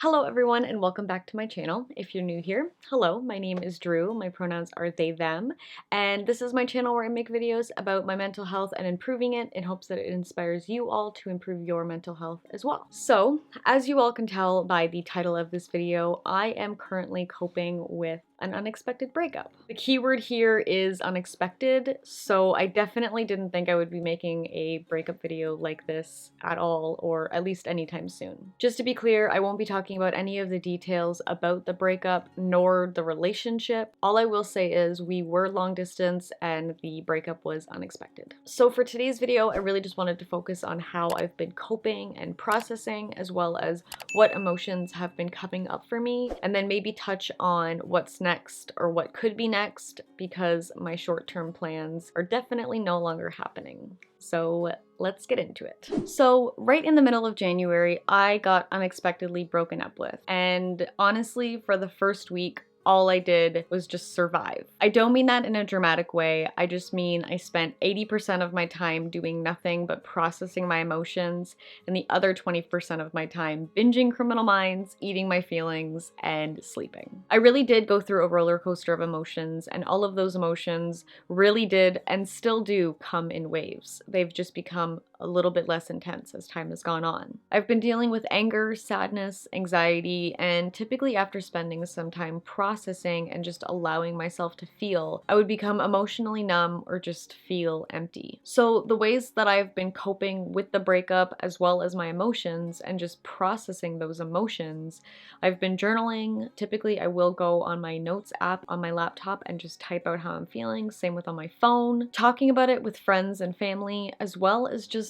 Hello everyone and welcome back to my channel. If you're new here, hello, my name is Drew, my pronouns are they, them, and this is my channel where I make videos about my mental health and improving it in hopes that it inspires you all to improve your mental health as well. So, as you all can tell by the title of this video, I am currently coping with an unexpected breakup. The keyword here is unexpected, so I definitely didn't think I would be making a breakup video like this at all, or at least anytime soon. Just to be clear, I won't be talking about any of the details about the breakup nor the relationship. All I will say is we were long distance and the breakup was unexpected. So for today's video, I really just wanted to focus on how I've been coping and processing, as well as what emotions have been coming up for me, and then maybe touch on what's next or what could be next, because my short-term plans are definitely no longer happening. So let's get into it. So right in the middle of January, I got unexpectedly broken up with. And honestly, for the first week, all I did was just survive. I don't mean that in a dramatic way. I just mean I spent 80% of my time doing nothing but processing my emotions, and the other 20% of my time binging Criminal Minds, eating my feelings, and sleeping. I really did go through a roller coaster of emotions, and all of those emotions really did and still do come in waves. They've just become a little bit less intense as time has gone on. I've been dealing with anger, sadness, anxiety, and typically after spending some time processing and just allowing myself to feel, I would become emotionally numb or just feel empty. So the ways that I've been coping with the breakup as well as my emotions and just processing those emotions, I've been journaling. Typically I will go on my notes app on my laptop and just type out how I'm feeling, same with on my phone, talking about it with friends and family, as well as just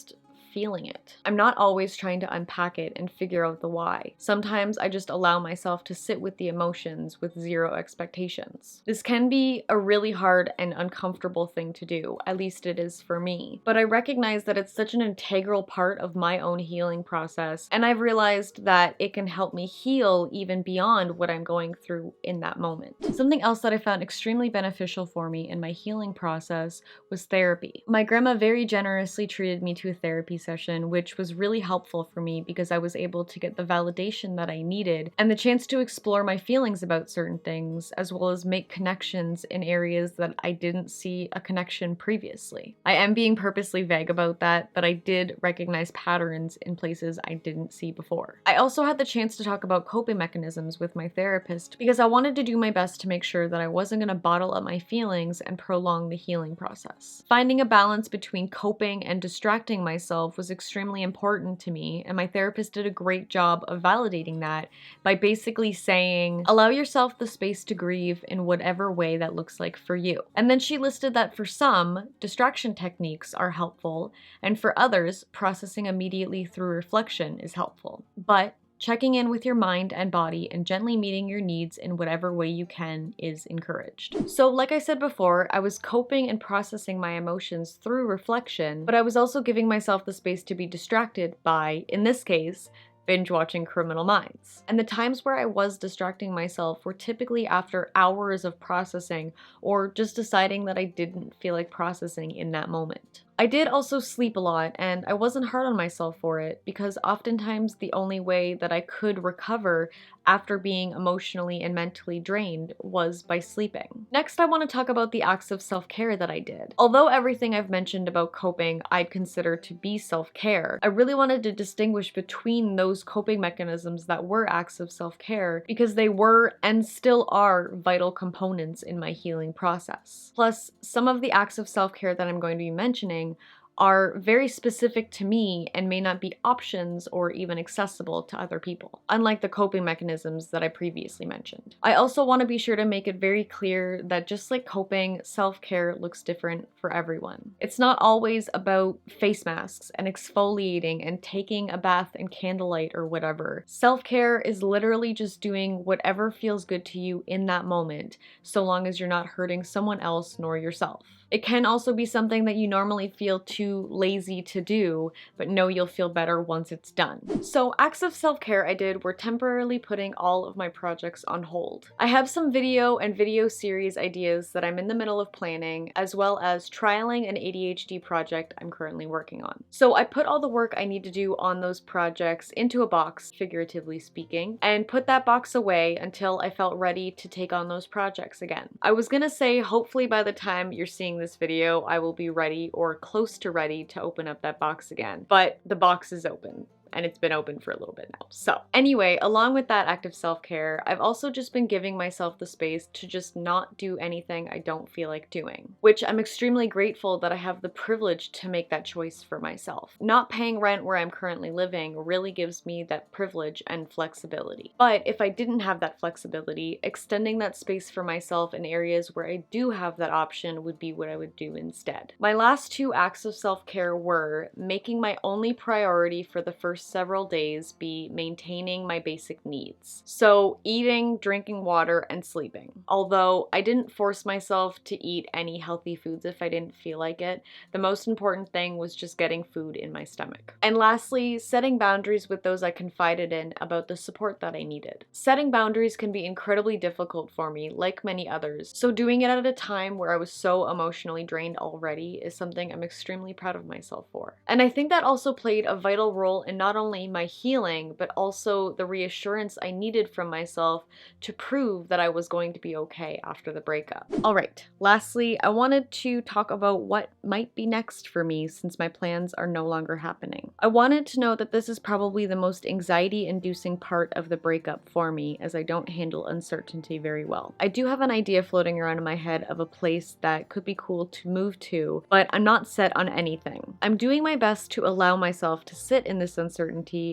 feeling it. I'm not always trying to unpack it and figure out the why. Sometimes I just allow myself to sit with the emotions with zero expectations. This can be a really hard and uncomfortable thing to do, at least it is for me. But I recognize that it's such an integral part of my own healing process, and I've realized that it can help me heal even beyond what I'm going through in that moment. Something else that I found extremely beneficial for me in my healing process was therapy. My grandma very generously treated me to a therapy session, which was really helpful for me because I was able to get the validation that I needed and the chance to explore my feelings about certain things, as well as make connections in areas that I didn't see a connection previously. I am being purposely vague about that, but I did recognize patterns in places I didn't see before. I also had the chance to talk about coping mechanisms with my therapist because I wanted to do my best to make sure that I wasn't going to bottle up my feelings and prolong the healing process. Finding a balance between coping and distracting myself was extremely important to me, and my therapist did a great job of validating that by basically saying, allow yourself the space to grieve in whatever way that looks like for you. And then she listed that for some, distraction techniques are helpful, and for others, processing immediately through reflection is helpful. But checking in with your mind and body and gently meeting your needs in whatever way you can is encouraged. So like I said before, I was coping and processing my emotions through reflection, but I was also giving myself the space to be distracted by, in this case, binge watching Criminal Minds. And the times where I was distracting myself were typically after hours of processing or just deciding that I didn't feel like processing in that moment. I did also sleep a lot, and I wasn't hard on myself for it because oftentimes the only way that I could recover after being emotionally and mentally drained was by sleeping. Next, I want to talk about the acts of self-care that I did. Although everything I've mentioned about coping I'd consider to be self-care, I really wanted to distinguish between those coping mechanisms that were acts of self-care because they were and still are vital components in my healing process. Plus, some of the acts of self-care that I'm going to be mentioning are very specific to me and may not be options or even accessible to other people, unlike the coping mechanisms that I previously mentioned. I also want to be sure to make it very clear that just like coping, self-care looks different for everyone. It's not always about face masks and exfoliating and taking a bath in candlelight or whatever. Self-care is literally just doing whatever feels good to you in that moment, so long as you're not hurting someone else nor yourself. It can also be something that you normally feel too lazy to do, but know you'll feel better once it's done. So acts of self-care I did were temporarily putting all of my projects on hold. I have some video and video series ideas that I'm in the middle of planning, as well as trialing an ADHD project I'm currently working on. So I put all the work I need to do on those projects into a box, figuratively speaking, and put that box away until I felt ready to take on those projects again. I was gonna say hopefully by the time you're seeing this video, I will be ready or close to ready to open up that box again, but the box is open. And it's been open for a little bit now. So anyway, along with that active self-care, I've also just been giving myself the space to just not do anything I don't feel like doing, which I'm extremely grateful that I have the privilege to make that choice for myself. Not paying rent where I'm currently living really gives me that privilege and flexibility. But if I didn't have that flexibility, extending that space for myself in areas where I do have that option would be what I would do instead. My last two acts of self-care were making my only priority for the first several days be maintaining my basic needs. So eating, drinking water, and sleeping. Although I didn't force myself to eat any healthy foods if I didn't feel like it, the most important thing was just getting food in my stomach. And lastly, setting boundaries with those I confided in about the support that I needed. Setting boundaries can be incredibly difficult for me, like many others, so doing it at a time where I was so emotionally drained already is something I'm extremely proud of myself for. And I think that also played a vital role in not only my healing, but also the reassurance I needed from myself to prove that I was going to be okay after the breakup. Alright, lastly, I wanted to talk about what might be next for me since my plans are no longer happening. I wanted to know that this is probably the most anxiety-inducing part of the breakup for me, as I don't handle uncertainty very well. I do have an idea floating around in my head of a place that could be cool to move to, but I'm not set on anything. I'm doing my best to allow myself to sit in this uncertainty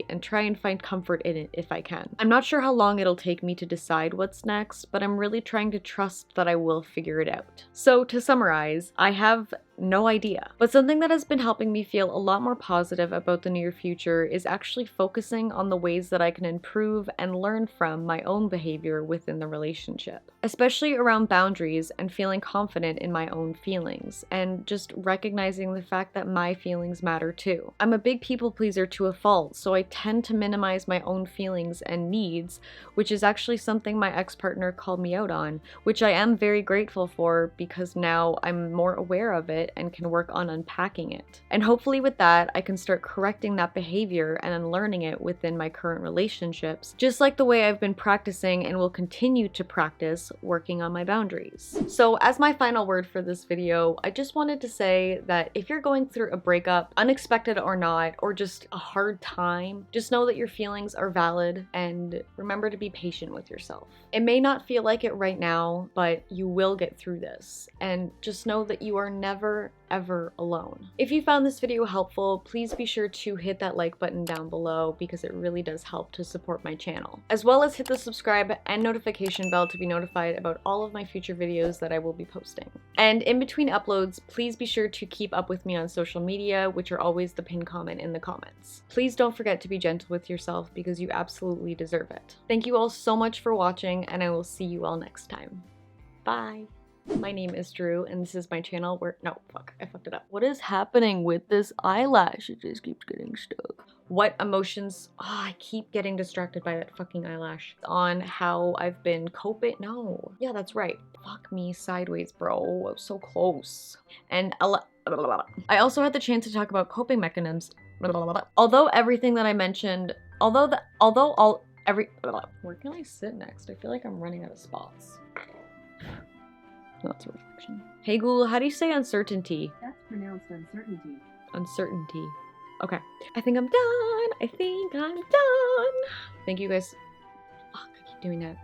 and try and find comfort in it if I can. I'm not sure how long it'll take me to decide what's next, but I'm really trying to trust that I will figure it out. So to summarize, I have no idea. But something that has been helping me feel a lot more positive about the near future is actually focusing on the ways that I can improve and learn from my own behavior within the relationship. Especially around boundaries and feeling confident in my own feelings, and just recognizing the fact that my feelings matter too. I'm a big people pleaser to a fault, so I tend to minimize my own feelings and needs, which is actually something my ex-partner called me out on, which I am very grateful for because now I'm more aware of it and can work on unpacking it. And hopefully with that, I can start correcting that behavior and unlearning it within my current relationships, just like the way I've been practicing and will continue to practice working on my boundaries. So as my final word for this video, I just wanted to say that if you're going through a breakup, unexpected or not, or just a hard time, just know that your feelings are valid and remember to be patient with yourself. It may not feel like it right now, but you will get through this. And just know that you are never ever alone. If you found this video helpful, please be sure to hit that like button down below because it really does help to support my channel. As well as hit the subscribe and notification bell to be notified about all of my future videos that I will be posting. And in between uploads, please be sure to keep up with me on social media, which are always the pinned comment in the comments. Please don't forget to be gentle with yourself because you absolutely deserve it. Thank you all so much for watching, and I will see you all next time. Bye! My name is Drew, and this is my channel where— no, fuck, I fucked it up. What is happening with this eyelash? It just keeps getting stuck. What emotions— oh, I keep getting distracted by that fucking eyelash. On how I've been coping— no. Yeah, that's right. Fuck me sideways, bro. I was so close. And I also had the chance to talk about coping mechanisms. Although everything that I mentioned— where can I sit next? I feel like I'm running out of spots. That's a reflection. Hey Google, how do you say uncertainty? That's pronounced uncertainty. Uncertainty. Okay. I think I'm done. I think I'm done. Thank you guys. Fuck, I keep doing that.